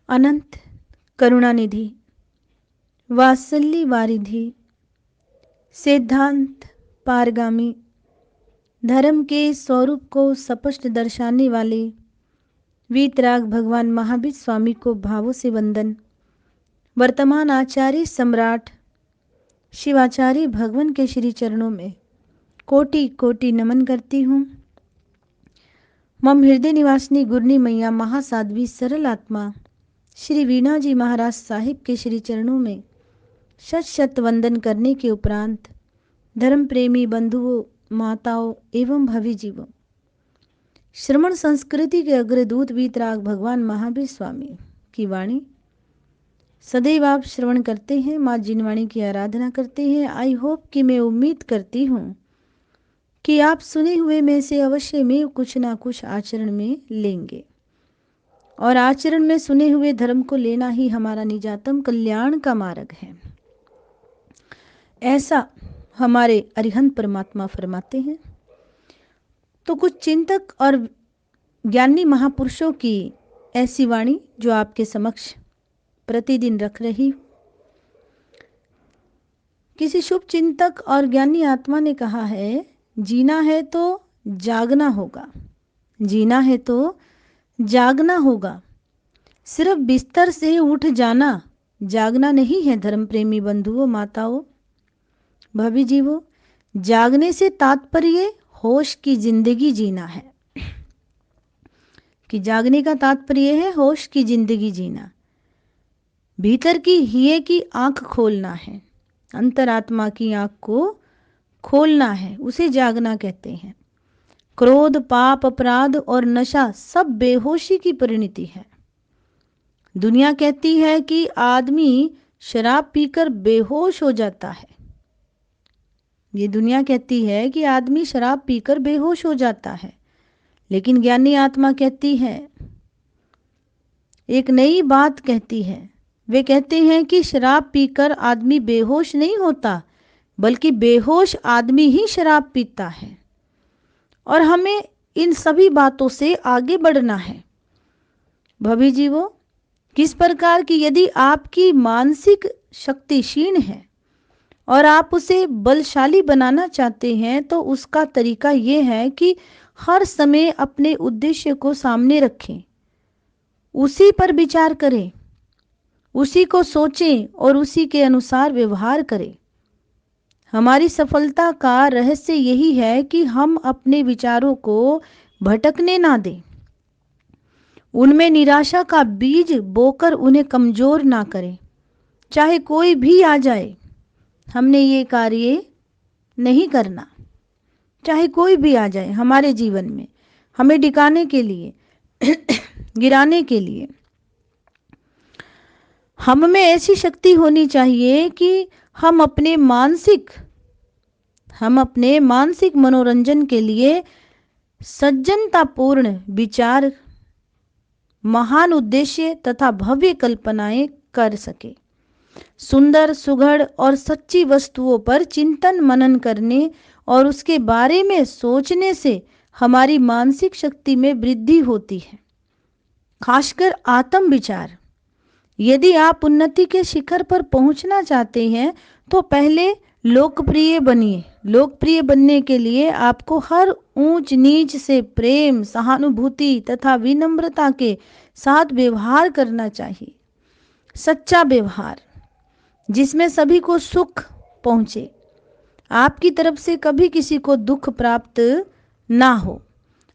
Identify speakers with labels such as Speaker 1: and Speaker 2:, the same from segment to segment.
Speaker 1: अनंत करुणानिधि, वात्सल्य वारिधि, सिद्धांत पारगामी, धर्म के स्वरूप को स्पष्ट दर्शाने वाले वीतराग भगवान महावीर स्वामी को भावों से वंदन। वर्तमान आचार्य सम्राट शिवाचार्य भगवान के श्री चरणों में कोटि कोटि नमन करती हूँ। मम हृदय निवासिनी गुरनी मैया महासाध्वी सरल आत्मा श्री वीणा जी महाराज साहिब के श्री चरणों में शत शत वंदन करने के उपरांत धर्म प्रेमी बंधुओं, माताओं एवं भवी जीवों, श्रमण संस्कृति के अग्रदूत वीतराग भगवान महावीर स्वामी की वाणी सदैव आप श्रवण करते हैं, माँ जिनवाणी की आराधना करते हैं। आई होप कि मैं उम्मीद करती हूँ कि आप सुने हुए में से अवश्य में कुछ ना कुछ आचरण में लेंगे, और आचरण में सुने हुए धर्म को लेना ही हमारा निजातम कल्याण का मार्ग है, ऐसा हमारे अरिहंत परमात्मा फरमाते हैं। तो कुछ चिंतक और ज्ञानी महापुरुषों की ऐसी वाणी जो आपके समक्ष प्रतिदिन रख रही। किसी शुभ चिंतक और ज्ञानी आत्मा ने कहा है, जीना है तो जागना होगा, जीना है तो जागना होगा। सिर्फ बिस्तर से उठ जाना जागना नहीं है। धर्म प्रेमी बंधुओं, माताओं, भवी जीवों, जागने से तात्पर्य होश की जिंदगी जीना है, कि जागने का तात्पर्य है होश की जिंदगी जीना। भीतर की हिये की आंख खोलना है, अंतरात्मा की आंख को खोलना है, उसे जागना कहते हैं। क्रोध, पाप, अपराध और नशा सब बेहोशी की परिणति है। दुनिया कहती है कि आदमी शराब पीकर बेहोश हो जाता है। ये दुनिया कहती है कि आदमी शराब पीकर बेहोश हो जाता है, लेकिन ज्ञानी आत्मा कहती है, एक नई बात कहती है। वे कहते हैं कि शराब पीकर आदमी बेहोश नहीं होता, बल्कि बेहोश आदमी ही शराब पीता है। और हमें इन सभी बातों से आगे बढ़ना है। भवी जीवो, किस प्रकार की, यदि आपकी मानसिक शक्ति क्षीण है और आप उसे बलशाली बनाना चाहते हैं, तो उसका तरीका यह है कि हर समय अपने उद्देश्य को सामने रखें, उसी पर विचार करें, उसी को सोचें और उसी के अनुसार व्यवहार करें। हमारी सफलता का रहस्य यही है कि हम अपने विचारों को भटकने ना दें, उनमें निराशा का बीज बोकर उन्हें कमजोर ना करें। चाहे कोई भी आ जाए, हमने ये कार्य नहीं करना। चाहे कोई भी आ जाए हमारे जीवन में, हमें डिकाने के लिए गिराने के लिए, हम में ऐसी शक्ति होनी चाहिए कि हम अपने मानसिक मनोरंजन के लिए सज्जनतापूर्ण विचार, महान उद्देश्य तथा भव्य कल्पनाएं कर सके। सुंदर, सुघड़ और सच्ची वस्तुओं पर चिंतन मनन करने और उसके बारे में सोचने से हमारी मानसिक शक्ति में वृद्धि होती है, खासकर आत्म विचार। यदि आप उन्नति के शिखर पर पहुंचना चाहते हैं तो पहले लोकप्रिय बनिए। लोकप्रिय बनने के लिए आपको हर ऊंच नीच से प्रेम, सहानुभूति तथा विनम्रता के साथ व्यवहार करना चाहिए। सच्चा व्यवहार जिसमें सभी को सुख पहुंचे। आपकी तरफ से कभी किसी को दुख प्राप्त ना हो।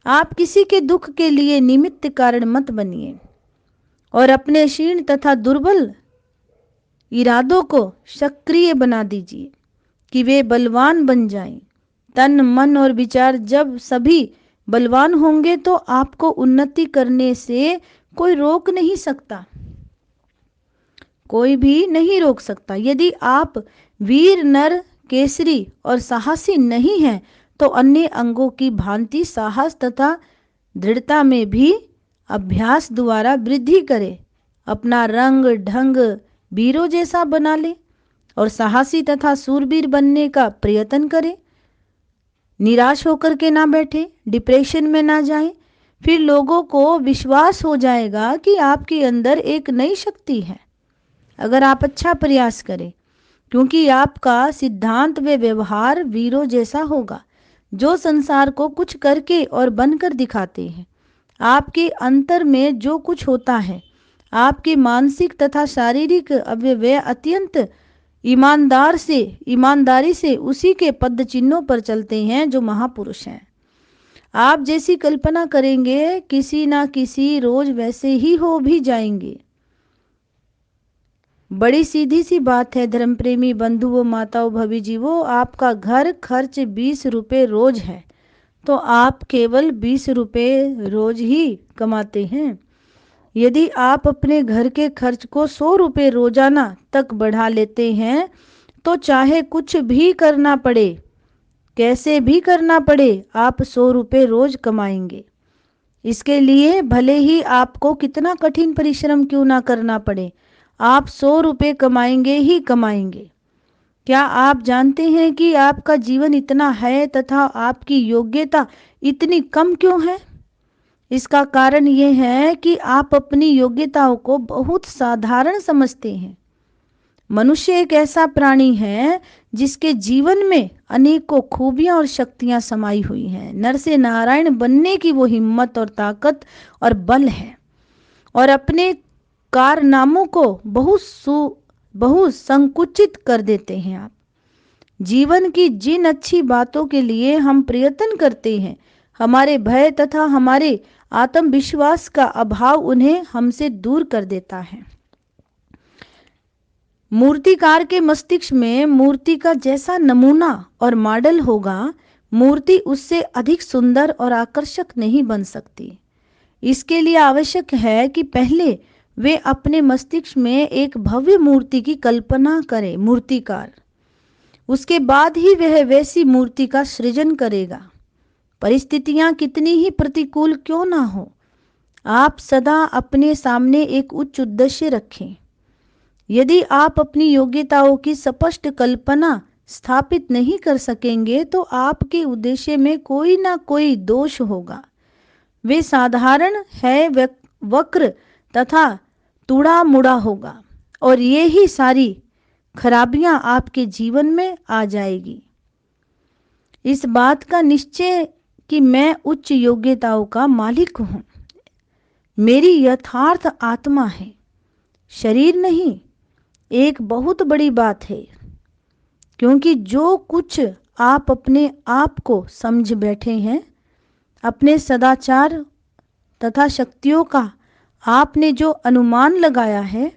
Speaker 1: आप किसी के दुख के लिए निमित्त कारण मत बनिए और अपने क्षीण तथा दुर्बल इरादों को सक्रिय बना दीजिए कि वे बलवान बन जाएं। तन, मन और विचार जब सभी बलवान होंगे तो आपको उन्नति करने से कोई रोक नहीं सकता, कोई भी नहीं रोक सकता। यदि आप वीर, नर, केसरी और साहसी नहीं हैं तो अन्य अंगों की भांति साहस तथा दृढ़ता में भी अभ्यास द्वारा वृद्धि करें। अपना रंग ढंग वीरों जैसा बना ले और साहसी तथा सूरवीर बनने का प्रयत्न करें। निराश होकर के ना बैठे, डिप्रेशन में ना जाएं, फिर लोगों को विश्वास हो जाएगा कि आपके अंदर एक नई शक्ति है। अगर आप अच्छा प्रयास करें, क्योंकि आपका सिद्धांत व व्यवहार वीरों जैसा होगा, जो संसार को कुछ करके और बनकर दिखाते हैं। आपके अंतर में जो कुछ होता है, आपके मानसिक तथा शारीरिक अवयव अत्यंत ईमानदारी से उसी के पद चिन्हों पर चलते हैं जो महापुरुष हैं। आप जैसी कल्पना करेंगे, किसी ना किसी रोज वैसे ही हो भी जाएंगे। बड़ी सीधी सी बात है धर्म प्रेमी बंधुओं, माताओं, भवी जीवों। आपका घर खर्च 20 रुपये रोज है, तो आप केवल 20 रुपये रोज ही कमाते हैं। यदि आप अपने घर के खर्च को 100 रुपये रोजाना तक बढ़ा लेते हैं, तो चाहे कुछ भी करना पड़े, कैसे भी करना पड़े, आप 100 रुपये रोज कमाएंगे। इसके लिए भले ही आपको कितना कठिन परिश्रम क्यों ना करना पड़े, आप 100 रुपये कमाएंगे ही कमाएंगे। क्या आप जानते हैं कि आपका जीवन इतना है तथा आपकी योग्यता इतनी कम क्यों है? इसका कारण यह है कि आप अपनी योग्यताओं को बहुत साधारण समझते हैं। मनुष्य एक ऐसा प्राणी है जिसके जीवन में अनेकों खूबियां और शक्तियां समाई हुई हैं। नर से नारायण बनने की वो हिम्मत और ताकत और बल है, और अपने कारनामों को बहुत संकुचित कर देते हैं आप। जीवन की जिन अच्छी बातों के लिए हम प्रयत्न करते हैं, हमारे भय तथा हमारे आत्मविश्वास का अभाव उन्हें हमसे दूर कर देता है। मूर्तिकार के मस्तिष्क में मूर्ति का जैसा नमूना और मॉडल होगा, मूर्ति उससे अधिक सुंदर और आकर्षक नहीं बन सकती। इसके लिए आवश्यक है कि पहले वे अपने मस्तिष्क में एक भव्य मूर्ति की कल्पना करे, मूर्तिकार। उसके बाद ही वह वैसी मूर्ति का सृजन करेगा। परिस्थितियां कितनी ही प्रतिकूल क्यों ना हो, आप सदा अपने सामने एक उच्च उद्देश्य रखें। यदि आप अपनी योग्यताओं की स्पष्ट कल्पना स्थापित नहीं कर सकेंगे, तो आपके उद्देश्य में कोई ना कोई दोष होगा। वे साधारण है, वक्र तथा तुड़ा मुड़ा होगा, और ये ही सारी खराबियां आपके जीवन में आ जाएगी। इस बात का निश्चय कि मैं उच्च योग्यताओं का मालिक हूं, मेरी यथार्थ आत्मा है, शरीर नहीं, एक बहुत बड़ी बात है। क्योंकि जो कुछ आप अपने आप को समझ बैठे हैं, अपने सदाचार तथा शक्तियों का आपने जो अनुमान लगाया है,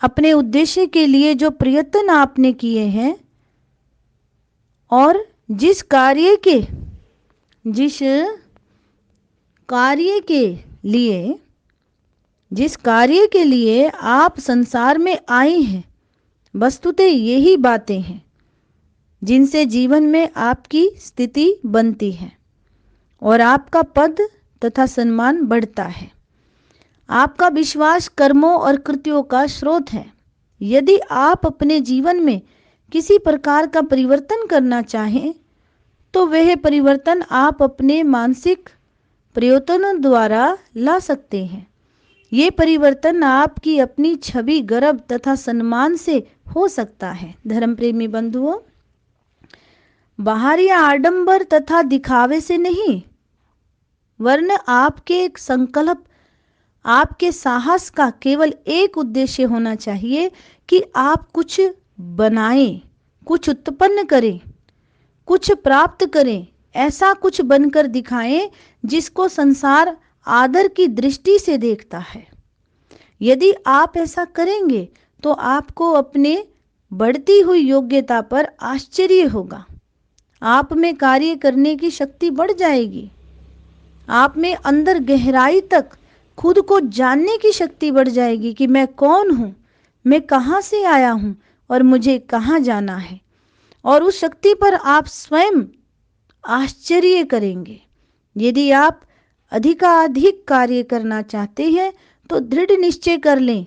Speaker 1: अपने उद्देश्य के लिए जो प्रयत्न आपने किए हैं, और जिस कार्य के लिए आप संसार में आए हैं, वस्तुतः यही बातें हैं जिनसे जीवन में आपकी स्थिति बनती है और आपका पद तथा सम्मान बढ़ता है। आपका विश्वास कर्मों और कृत्यों का स्रोत है। यदि आप अपने जीवन में किसी प्रकार का परिवर्तन करना चाहें, तो वह परिवर्तन आप अपने मानसिक प्रयत्नों द्वारा ला सकते हैं। ये परिवर्तन आपकी अपनी छवि, गर्व तथा सम्मान से हो सकता है। धर्म प्रेमी बंधुओं, बाहरी आडंबर तथा दिखावे से नहीं, वरन आपके संकल्प, आपके साहस का केवल एक उद्देश्य होना चाहिए कि आप कुछ बनाएं, कुछ उत्पन्न करें, कुछ प्राप्त करें, ऐसा कुछ बनकर दिखाएं जिसको संसार आदर की दृष्टि से देखता है। यदि आप ऐसा करेंगे तो आपको अपने बढ़ती हुई योग्यता पर आश्चर्य होगा। आप में कार्य करने की शक्ति बढ़ जाएगी। आप में अंदर गहराई तक खुद को जानने की शक्ति बढ़ जाएगी कि मैं कौन हूं, मैं कहां से आया हूं और मुझे कहां जाना है। और उस शक्ति पर आप स्वयं आश्चर्य करेंगे। यदि आप अधिकाधिक कार्य करना चाहते हैं, तो दृढ़ निश्चय कर लें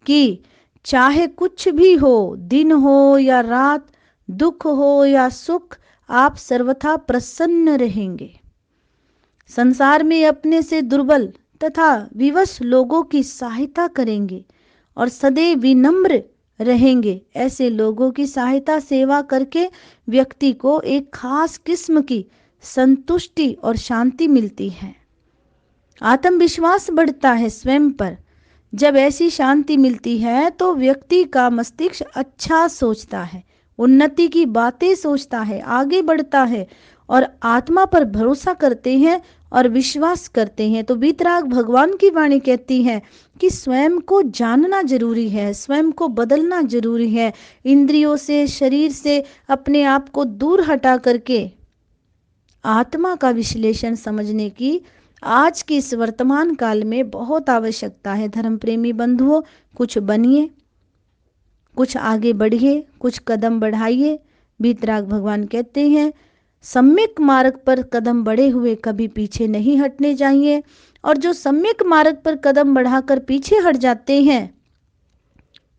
Speaker 1: कि चाहे कुछ भी हो, दिन हो या रात, दुख हो या सुख, आप सर्वथा प्रसन्न रहेंगे। संसार में अपने से दुर्बल तथा विवश लोगों की सहायता करेंगे और सदैव विनम्र रहेंगे। ऐसे लोगों की सहायता सेवा करके व्यक्ति को एक खास किस्म की संतुष्टि और शांति मिलती है। आत्मविश्वास बढ़ता है स्वयं पर। जब ऐसी शांति मिलती है तो व्यक्ति का मस्तिष्क अच्छा सोचता है, उन्नति की बातें सोचता है, आगे बढ़ता है और आत्मा पर भरोसा करते हैं और विश्वास करते हैं। तो वीतराग भगवान की वाणी कहती है कि स्वयं को जानना जरूरी है, स्वयं को बदलना जरूरी है। इंद्रियों से, शरीर से अपने आप को दूर हटा करके आत्मा का विश्लेषण समझने की आज की इस वर्तमान काल में बहुत आवश्यकता है। धर्म प्रेमी बंधुओं, कुछ बनिए, कुछ आगे बढ़िए, कुछ कदम बढ़ाइए। वीतराग भगवान कहते हैं सम्यक मार्ग पर कदम बढ़े हुए कभी पीछे नहीं हटने चाहिए। और जो सम्यक मार्ग पर कदम बढ़ाकर पीछे हट जाते हैं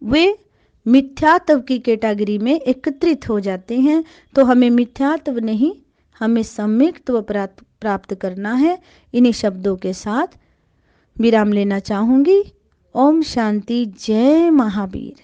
Speaker 1: वे मिथ्यात्व की कैटेगरी में एकत्रित हो जाते हैं। तो हमें मिथ्यात्व नहीं, हमें सम्यक्त्व प्राप्त करना है। इन्हीं शब्दों के साथ विराम लेना चाहूंगी। ओम शांति। जय महावीर।